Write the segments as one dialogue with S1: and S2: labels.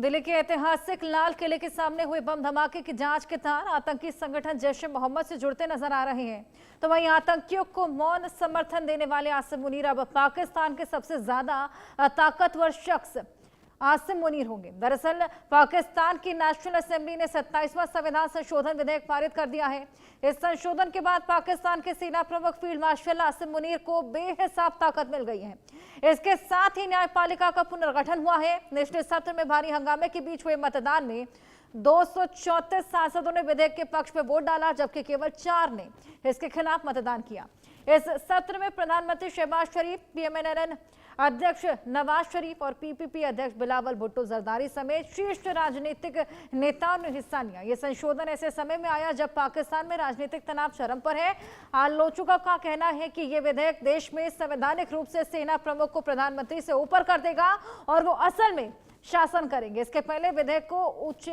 S1: दिल्ली के ऐतिहासिक लाल किले के सामने हुए बम धमाके की जांच के तार आतंकी संगठन जैश-ए-मोहम्मद से जुड़ते नजर आ रहे हैं। तो वहीं आतंकियों को मौन समर्थन देने वाले आसिम मुनीर अब पाकिस्तान के सबसे ज्यादा ताकतवर शख्स आसिम मुनीर होंगे। दरअसल पाकिस्तान की नेशनल असेंबली ने 27वां संविधान संशोधन विधेयक पारित कर दिया है। इस संशोधन के बाद पाकिस्तान के सेना प्रमुख फील्ड मार्शल आसिम मुनीर को बेहिसाब ताकत मिल गई है। इसके साथ ही न्यायपालिका का पुनर्गठन हुआ है। निचले सत्र में भारी हंगामे के बीच हुए मतदान में 234 सांसदों ने विधेयक के पक्ष में वोट डाला, जबकि केवल 4 ने इसके खिलाफ मतदान किया। इस सत्र में प्रधानमंत्री शहबाज शरीफ, पीएमएनएन अध्यक्ष नवाज शरीफ और पीपीपी अध्यक्ष बिलावल भुट्टो जरदारी समेत शीर्ष राजनीतिक नेताओं ने हिस्सा लिया। यह संशोधन ऐसे समय में आया जब पाकिस्तान में राजनीतिक तनाव चरम पर है। आलोचकों का कहना है कि यह विधेयक देश में संवैधानिक रूप से सेना प्रमुख को प्रधानमंत्री से ऊपर कर देगा और वो असल में शासन करेंगे। इसके पहले विधेयक को उच्च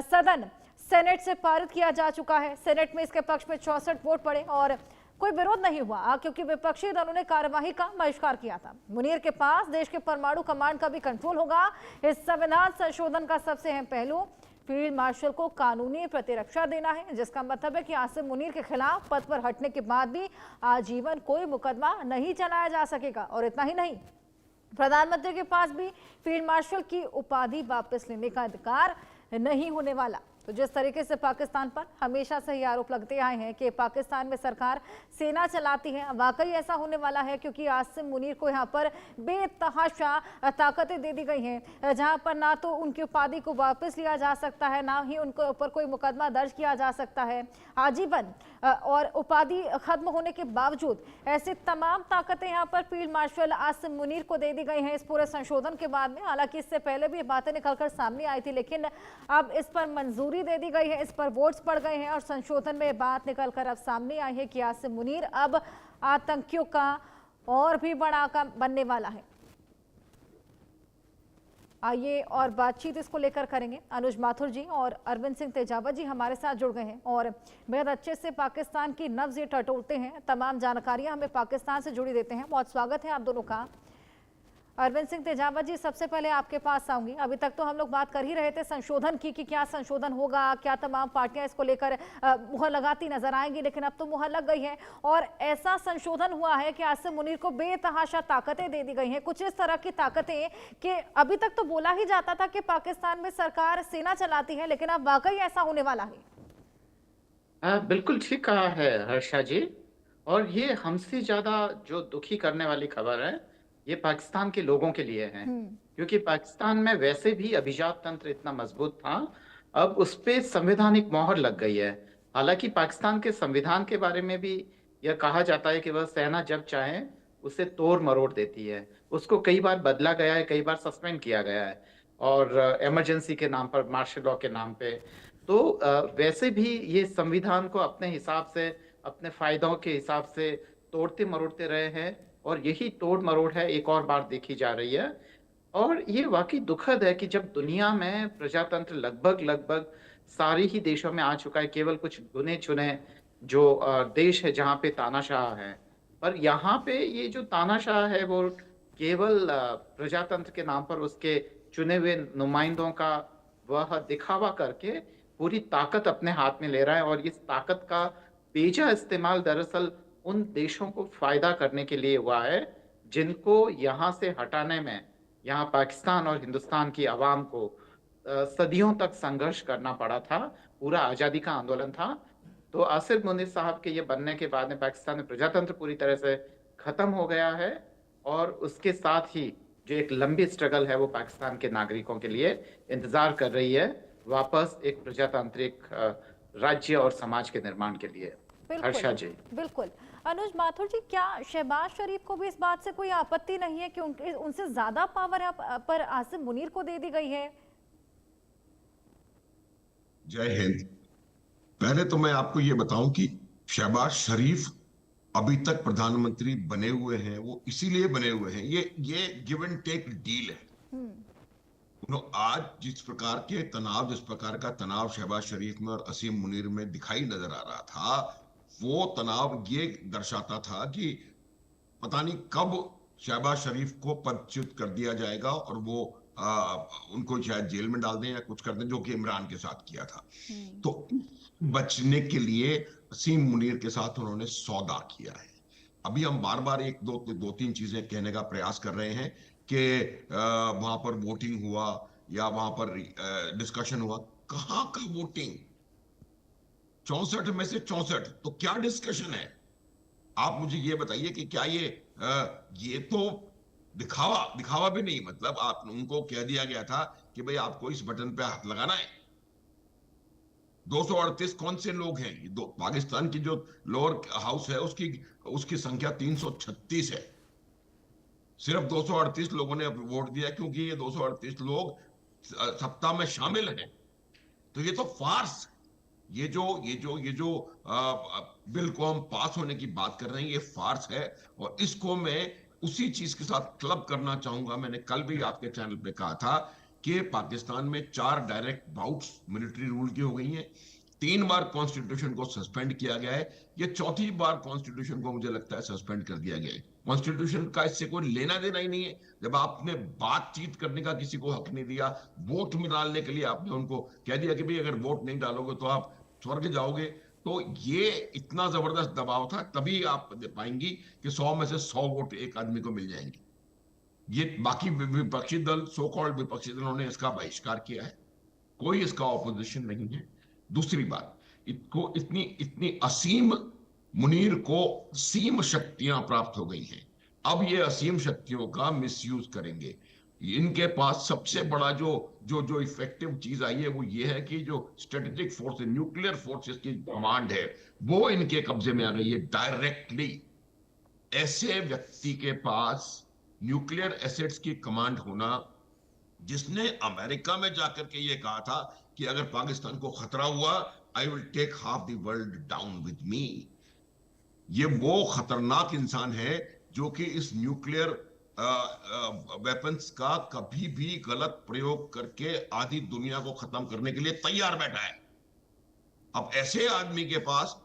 S1: सदन सेनेट से पारित किया जा चुका है। सेनेट में इसके पक्ष में 64 वोट पड़े और कोई विरोध नहीं हुआ, क्योंकि विपक्षी दलों ने कार्यवाही का बहिष्कार किया था। मुनीर के पास देश के परमाणु कमांड का भी कंट्रोल होगा। इस संविधान संशोधन का सबसे अहम पहलू फील्ड मार्शल को कानूनी प्रतिरक्षा देना है, जिसका मतलब है कि आसिम मुनीर के खिलाफ पद पर हटने के बाद भी आजीवन कोई मुकदमा नहीं चलाया जा सकेगा। और इतना ही नहीं, प्रधानमंत्री के पास भी फील्ड मार्शल की उपाधि वापस लेने का अधिकार नहीं होने वाला। तो जिस तरीके से पाकिस्तान पर हमेशा से ही आरोप लगते आए हैं कि पाकिस्तान में सरकार सेना चलाती है, वाकई ऐसा होने वाला है, क्योंकि आसिम मुनीर को यहाँ पर बेतहाशा ताकतें दे दी गई हैं, जहाँ पर ना तो उनकी उपाधि को वापस लिया जा सकता है, ना ही उनके ऊपर कोई मुकदमा दर्ज किया जा सकता है आजीवन, और उपाधि खत्म होने के बावजूद ऐसी तमाम ताकतें यहाँ पर फील्ड मार्शल आसिम मुनीर को दे दी गई हैं इस पूरे संशोधन के बाद में। हालांकि इससे पहले भी बातें निकलकर सामने आई थी, लेकिन अब इस पर मंजूरी दे दी गई है, इस पर वोट्स पड़ गए हैं और संशोधन में बात निकलकर अब सामने आई है कि आसिम मुनीर अब आतंकियों का और भी बड़ा आका बनने वाला है। आइए और बातचीत इसको लेकर करेंगे। अनुज माथुर जी और अरविंद सिंह तेजावत जी हमारे साथ जुड़ गए हैं और बेहद अच्छे से पाकिस्तान की नब्ज ये टटोलते हैं, तमाम जानकारियां हमें पाकिस्तान से जुड़ी देते हैं। बहुत स्वागत है आप दोनों का। अरविंद सिंह तेजावत जी, सबसे पहले आपके पास आऊंगी। अभी तक तो हम लोग बात कर ही रहे थे संशोधन की कि क्या संशोधन होगा, क्या तमाम पार्टियां इसको लेकर मुहर लगाती नजर आएंगी, लेकिन अब तो मुहर लग गई है और ऐसा संशोधन हुआ है कि आसिम मुनीर को बेतहाशा ताकतें दे दी गई हैं। कुछ इस तरह की ताकतें कि अभी तक तो बोला ही जाता था कि पाकिस्तान में सरकार सेना चलाती है, लेकिन अब वाकई ऐसा होने वाला है।
S2: बिल्कुल ठीक कहा है हर्षा जी। और ये हमसे ज्यादा जो दुखी करने वाली खबर है, ये पाकिस्तान के लोगों के लिए है, क्योंकि पाकिस्तान में वैसे भी अभिजात तंत्र इतना मजबूत था, अब उस पे संवैधानिक मोहर लग गई है। हालांकि पाकिस्तान के संविधान के बारे में भी यह कहा जाता है कि वह सेना जब चाहे उसे तोड़ मरोड़ देती है। उसको कई बार बदला गया है, कई बार सस्पेंड किया गया है, और इमरजेंसी के नाम पर, मार्शल लॉ के नाम पे। तो वैसे भी ये संविधान को अपने हिसाब से, अपने फायदों के हिसाब से तोड़ते मरोड़ते रहे हैं, और यही तोड़ मरोड़ है एक और बार देखी जा रही है। और ये वाकई दुखद है कि जब दुनिया में प्रजातंत्र लगभग सारे ही देशों में आ चुका है, केवल कुछ गिने चुने जो देश है जहाँ पे तानाशाह है, पर यहाँ पे ये जो तानाशाह है वो केवल प्रजातंत्र के नाम पर उसके चुने हुए नुमाइंदों का वह दिखावा करके पूरी ताकत अपने हाथ में ले रहा है। और इस ताकत का बेजा इस्तेमाल दरअसल उन देशों को फायदा करने के लिए हुआ है जिनको यहाँ से हटाने में, यहाँ पाकिस्तान और हिंदुस्तान की आवाम को सदियों तक संघर्ष करना पड़ा था। पूरा आजादी का आंदोलन था। तो आसिम मुनीर साहब के ये बनने के बाद में पाकिस्तान में प्रजातंत्र पूरी तरह से खत्म हो गया है, और उसके साथ ही जो एक लंबी स्ट्रगल है वो पाकिस्तान के नागरिकों के लिए इंतजार कर रही है, वापस एक प्रजातांत्रिक राज्य और समाज के निर्माण के लिए। हर्षा जी।
S1: बिल्कुल। अनुज माथुर जी, क्या शहबाज शरीफ को भी इस बात से कोई आपत्ति नहीं है कि उनसे ज्यादा पावर पर आसिम मुनीर को दे दी गई है?
S3: जय हिंद। पहले तो मैं आपको ये बताऊं कि शहबाज शरीफ अभी तक प्रधानमंत्री बने हुए हैं, वो इसीलिए बने हुए हैं, ये गिव एंड टेक डील है। आज जिस प्रकार का तनाव शहबाज शरीफ में और आसिम मुनीर में दिखाई नजर आ रहा था, वो तनाव ये दर्शाता था कि पता नहीं कब शहबाज शरीफ को पदच्युत कर दिया जाएगा और वो उनको शायद जेल में डाल दें या कुछ कर दें, जो कि इमरान के साथ किया था। तो बचने के लिए असीम मुनीर के साथ उन्होंने सौदा किया है। अभी हम बार बार एक दो तीन चीजें कहने का प्रयास कर रहे हैं कि वहां पर वोटिंग हुआ या वहां पर डिस्कशन हुआ। कहाँ का वोटिंग? 64 में से 64, तो क्या डिस्कशन है? आप मुझे ये बताइए कि क्या ये तो दिखावा भी नहीं, मतलब आप उनको कह दिया गया था कि भाई आपको इस बटन पे हाथ लगाना है। 238 कौन से लोग हैं? ये दो पाकिस्तान की जो लोअर हाउस है उसकी संख्या 336 है। सिर्फ 238 लोगों ने वोट दिया क्योंकि ये 238 लोग सत्ता में शामिल हैं। तो ये तो फार्स, ये जो बिल को हम पास होने की बात कर रहे हैं, ये फार्स है। और इसको मैं उसी चीज के साथ क्लब करना चाहूंगा। मैंने कल भी आपके चैनल पे कहा था कि पाकिस्तान में 4 डायरेक्ट बाउट्स मिलिट्री रूल की हो गई हैं, 3 बार कॉन्स्टिट्यूशन को सस्पेंड किया गया है, ये चौथी बार कॉन्स्टिट्यूशन को मुझे लगता है सस्पेंड कर दिया गया है। कॉन्स्टिट्यूशन का इससे कोई लेना देना ही नहीं है। जब आपने बातचीत करने का किसी को हक नहीं दिया, वोट में डालने के लिए आपने उनको कह दिया कि भाई अगर वोट नहीं डालोगे तो आप स्वर्ग जाओगे, तो ये इतना जबरदस्त दबाव था, तभी आप पाएंगी कि 100 में से 100 वोट एक आदमी को मिल जाएंगे। ये बाकी विपक्षी दल, सो कॉल्ड विपक्षी दलों ने इसका बहिष्कार किया है, कोई इसका ऑपोजिशन नहीं है। दूसरी बात, इनको इतनी असीम, मुनीर को असीम शक्तियां प्राप्त हो गई हैं। अब ये असीम शक्तियों का मिसयूज करेंगे। इनके पास सबसे बड़ा जो इफेक्टिव चीज आई है वो ये है कि जो स्ट्रेटेजिक फोर्स, न्यूक्लियर फोर्सेस की कमांड है, वो इनके कब्जे में आ गई है डायरेक्टली। ऐसे व्यक्ति के पास न्यूक्लियर एसेट्स की कमांड होना, जिसने अमेरिका में जाकर के ये कहा था कि अगर पाकिस्तान को खतरा हुआ, I will take half the world down with me. ये वो खतरनाक इंसान है जो कि इस न्यूक्लियर वेपन्स का कभी भी गलत प्रयोग करके आधी दुनिया को खत्म करने के लिए तैयार बैठा है। अब ऐसे आदमी के पास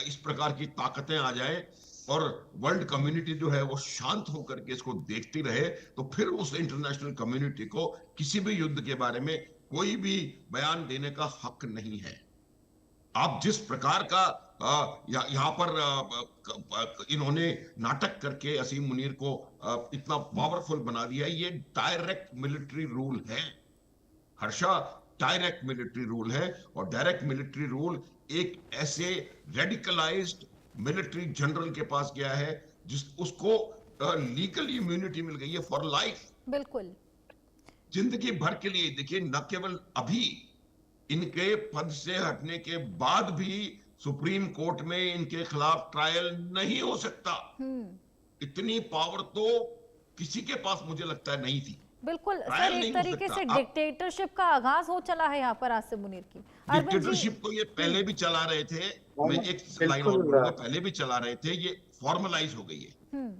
S3: इस प्रकार की ताकतें आ जाए और वर्ल्ड कम्युनिटी जो है वो शांत होकर के इसको देखती रहे, तो फिर उस इंटरनेशनल कम्युनिटी को किसी भी युद्ध के बारे में कोई भी बयान देने का हक नहीं है। आप जिस प्रकार का यहाँ पर इन्होंने नाटक करके असीम मुनीर को इतना पावरफुल बना दिया, ये डायरेक्ट मिलिट्री रूल है हर्षा, डायरेक्ट मिलिट्री रूल है। और डायरेक्ट मिलिट्री रूल एक ऐसे रेडिकलाइज्ड मिलिट्री जनरल के पास गया है उसको लीगल इम्यूनिटी मिल गई है फॉर लाइफ,
S1: बिल्कुल
S3: जिंदगी भर के लिए। देखिए, न केवल अभी इनके पद से हटने के बाद भी सुप्रीम कोर्ट में इनके खिलाफ ट्रायल नहीं हो सकता। इतनी पावर तो किसी के पास मुझे लगता है नहीं थी।
S1: बिल्कुल सर, एक तरीके से डिक्टेटरशिप का आगाज हो चला है यहाँ पर आसिम मुनीर की।
S3: डिक्टेटरशिप तो ये पहले भी चला रहे थे, मैं एक लाइन और बोलूंगा, पहले भी चला रहे थे, ये फॉर्मलाइज हो गई है।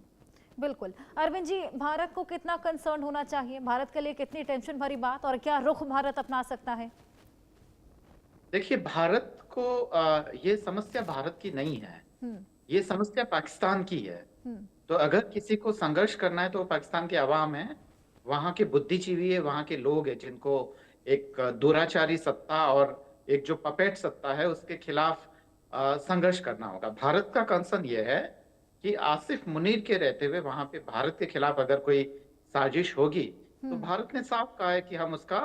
S1: बिल्कुल। अरविंद जी, भारत को कितना कंसर्न होना चाहिए? भारत के लिए कितनी टेंशन भरी बात, और क्या रुख भारत अपना सकता है?
S2: देखिए, भारत को ये समस्या भारत की नहीं है, ये समस्या पाकिस्तान की है। तो अगर किसी को संघर्ष करना है तो पाकिस्तान के अवाम है, वहां के बुद्धिजीवी है, वहां के लोग हैं जिनको एक दुराचारी सत्ता और एक जो पपेट सत्ता है उसके खिलाफ संघर्ष करना होगा। भारत का कंसर्न ये है कि आसिफ मुनीर के रहते हुए वहां पे भारत के खिलाफ अगर कोई साजिश होगी तो भारत ने साफ कहा है कि हम उसका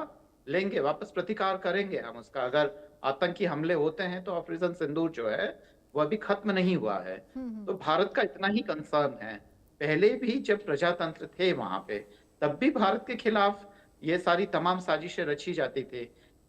S2: लेंगे, वापस प्रतिकार करेंगे हम उसका। अगर आतंकी हमले होते हैं तो ऑपरेशन सिंदूर जो है वो अभी खत्म नहीं हुआ है। तो भारत का इतना ही कंसर्न है। पहले भी जब प्रजातंत्र थे वहां पे, तब भी भारत के खिलाफ ये सारी तमाम साजिशें रची जाती थी।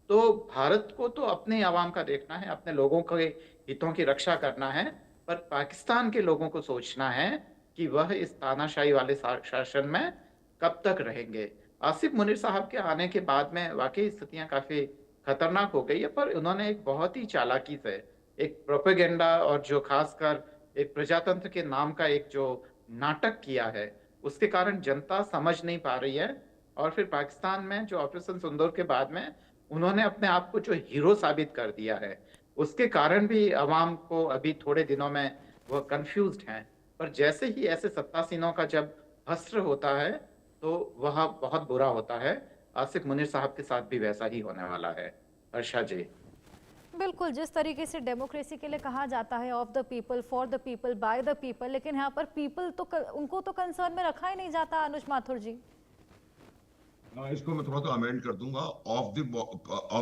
S2: तो भारत को तो अपने आवाम का देखना है, अपने लोगों के हितों की रक्षा करना है, पर पाकिस्तान के लोगों को सोचना है कि वह इस तानाशाही वाले शासन में कब तक रहेंगे। आसिफ मुनीर साहब के आने के बाद में वाकई स्थितियां काफी खतरनाक हो गई है, पर उन्होंने एक बहुत ही चालाकी से एक प्रोपेगेंडा और जो खासकर एक प्रजातंत्र के नाम का एक जो नाटक किया है, उसके कारण जनता समझ नहीं पा रही है। और फिर पाकिस्तान में जो ऑपरेशन सिंदूर के बाद में उन्होंने अपने आप को जो हीरो साबित कर दिया है, उसके कारण भी अवाम को अभी थोड़े दिनों में वह कंफ्यूज्ड हैं। पर जैसे ही ऐसे सत्तासीनों का जब हस्त्र होता है तो वह बहुत बुरा होता है। आसिफ मुनीर साहब के साथ भी वैसा ही होने वाला है। हर्षा जी।
S1: बिल्कुल, जिस तरीके से डेमोक्रेसी के लिए कहा जाता है of the people, for the people, by the people, लेकिन यहाँ पर पीपल तो उनको तो कंसर्न में रखा ही नहीं जाता। अनुज माथुर जी,
S3: इसको मैं थोड़ा सा अमेंड कर दूंगा, of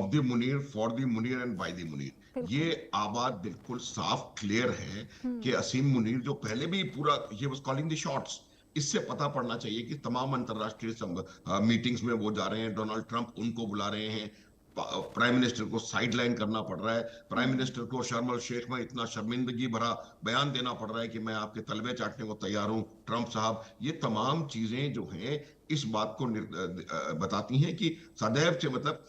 S3: the Munir, for the Munir and by the Munir. ये आवाज बिल्कुल साफ क्लियर है कि असीम मुनीर जो पहले भी पूरा ये वाज कॉलिंग द शॉट्स। इससे पता पड़ना चाहिए कि तमाम अंतरराष्ट्रीय मीटिंग्स में वो जा रहे हैं, डोनाल्ड ट्रंप उनको बुला रहे हैं, प्राइम मिनिस्टर को साइडलाइन करना पड़ रहा है, प्राइम मिनिस्टर को शर्म अल शेख में इतना शर्मिंदगी भरा बयान देना पड़ रहा है कि मैं आपके तलवे चाटने को तैयार हूं ट्रंप साहब। ये तमाम चीजें जो हैं इस बात को बताती हैं कि सदैव से मतलब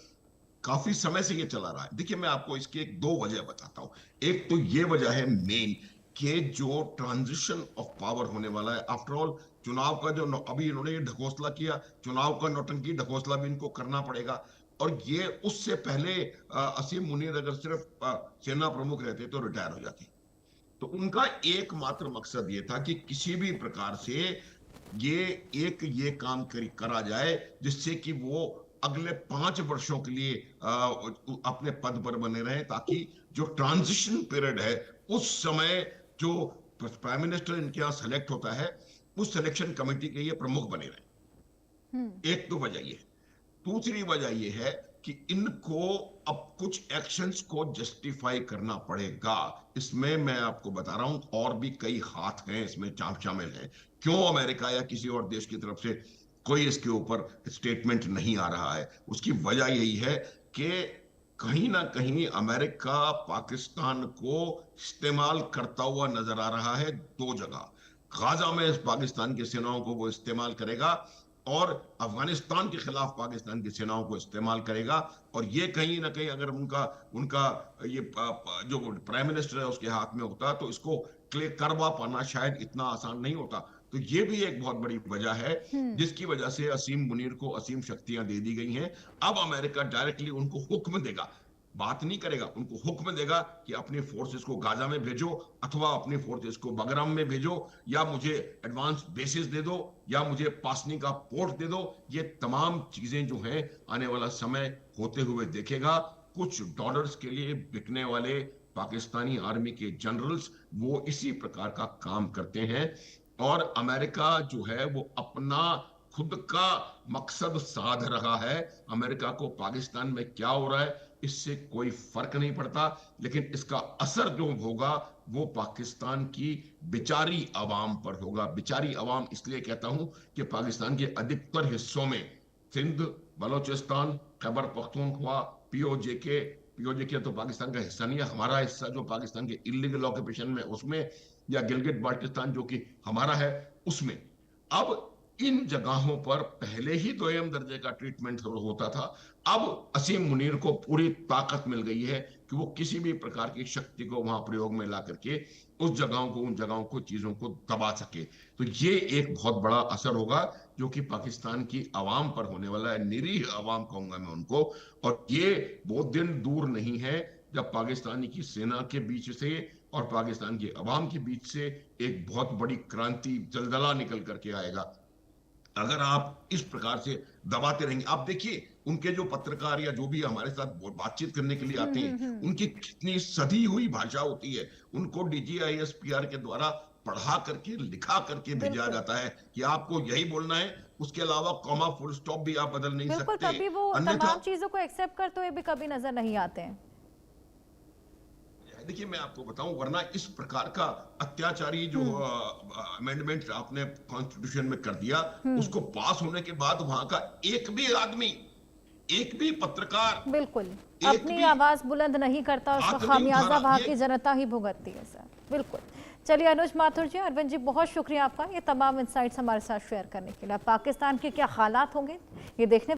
S3: काफी समय से ये चला रहा है। देखिए मैं आपको इसकी एक दो वजह बताता हूं। एक तो ये वजह है मेन कि जो ट्रांजिशन ऑफ पावर होने वाला है, आफ्टर ऑल चुनाव का जो अभी इन्होंने ये ढकोसला किया, चुनाव का नौटंकी ढकोसला भी इनको करना पड़ेगा। और ये उससे पहले असीम मुनीर अगर सिर्फ सेना प्रमुख रहते तो रिटायर हो जाते। तो उनका एकमात्र मकसद ये था कि किसी भी प्रकार से ये काम करा जाए जिससे कि वो अगले 5 वर्षों के लिए अपने पद पर बने रहे, ताकि जो ट्रांजिशन पीरियड है उस समय जो प्राइम मिनिस्टर इनके यहाँ सेलेक्ट होता है उस सिलेक्शन कमेटी के ये प्रमुख बने रहे। एक तो वजह ये। दूसरी वजह यह है कि इनको अब कुछ एक्शंस को जस्टिफाई करना पड़ेगा। इसमें मैं आपको बता रहा हूं और भी कई हाथ हैं इसमें शामिल हैं। क्यों अमेरिका या किसी और देश की तरफ से कोई इसके ऊपर स्टेटमेंट नहीं आ रहा है? उसकी वजह यही है कि कहीं ना कहीं अमेरिका पाकिस्तान को इस्तेमाल करता हुआ नजर आ रहा है दो जगह। गाजा में पाकिस्तान की सेनाओं को वो इस्तेमाल करेगा और अफगानिस्तान के खिलाफ पाकिस्तान की सेनाओं को इस्तेमाल करेगा। और ये कहीं ना कहीं अगर उनका ये जो प्राइम मिनिस्टर है उसके हाथ में होता तो इसको क्लियर करवा पाना शायद इतना आसान नहीं होता। तो ये भी एक बहुत बड़ी वजह है जिसकी वजह से असीम मुनीर को असीम शक्तियां दे दी गई हैं। अब अमेरिका डायरेक्टली उनको हुक्म देगा, बात नहीं करेगा, उनको हुक्म देगा कि अपनी फोर्सेस को गाजा में भेजो अथवा अपनी फोर्सेस को बगराम में भेजो, या मुझे एडवांस बेसिस दे दो, या मुझे पासनी का पोर्ट दे दो। ये तमाम चीजें जो हैं आने वाला समय होते हुए देखेगा। कुछ डॉलर्स के लिए बिकने वाले पाकिस्तानी आर्मी के जनरल्स वो इसी प्रकार का काम करते हैं। और अमेरिका जो है वो अपना खुद का मकसद साध रहा है। अमेरिका को पाकिस्तान में क्या हो रहा है इससे कोई फर्क नहीं पड़ता, लेकिन इसका असर जो होगा वो पाकिस्तान की बेचारी अवाम पर होगा। बेचारी अवाम इसलिए कहता हूं कि पाकिस्तान के अधिकतर हिस्सों में सिंध, बलोचिस्तान, खैबर पख्तूनख्वा, पीओजे तो पाकिस्तान का हिस्सा नहीं है। हमारा हिस्सा जो पाकिस्तान के इलीगल ऑक्यूपेशन में उसमें, या गिलगित बाल्टिस्तान जो कि हमारा है उसमें, अब इन जगहों पर पहले ही दोयम दर्जे का ट्रीटमेंट होता था। अब असीम मुनीर को पूरी ताकत मिल गई है कि वो किसी भी प्रकार की शक्ति को वहां प्रयोग में ला करके उन जगहों को चीजों को दबा सके। तो ये एक बहुत बड़ा असर होगा जो कि पाकिस्तान की आवाम पर होने वाला है, निरीह आवाम कहूंगा मैं उनको। और ये बहुत दिन दूर नहीं है जब पाकिस्तानी की सेना के बीच से और पाकिस्तान की आवाम के बीच से एक बहुत बड़ी क्रांति जलजला निकल करके आएगा। अगर आप इस प्रकार से दबाते रहेंगे, आप देखिए उनके जो पत्रकार या जो भी हमारे साथ बातचीत करने के लिए आते हैं उनकी कितनी सधी हुई भाषा होती है। उनको DGISPR के द्वारा पढ़ा करके लिखा करके भेजा जाता है कि आपको यही बोलना है, उसके अलावा कॉमा फुल स्टॉप भी आप बदल नहीं सकते।
S1: तभी वो तमाम चीजों को एक्सेप्ट करते हुए भी कभी नजर नहीं आते हैं।
S3: देखिए मैं आपको बताऊं, वरना इस प्रकार का अत्याचारी जो अमेंडमेंट आपने कॉन्स्टिट्यूशन में कर दिया, उसको पास होने के बाद वहां का एक भी आदमी, एक भी पत्रकार
S1: बिल्कुल अपनी आवाज बुलंद नहीं करता, उसका खामियाजा वहां की जनता ही भुगतती है सर। बिल्कुल। चलिए अनुज माथुर जी, अरविंद जी, बहुत शुक्रिया आपका ये तमाम इंसाइट्स हमारे साथ शेयर करने के लिए। पाकिस्तान के क्या हालात होंगे ये देखने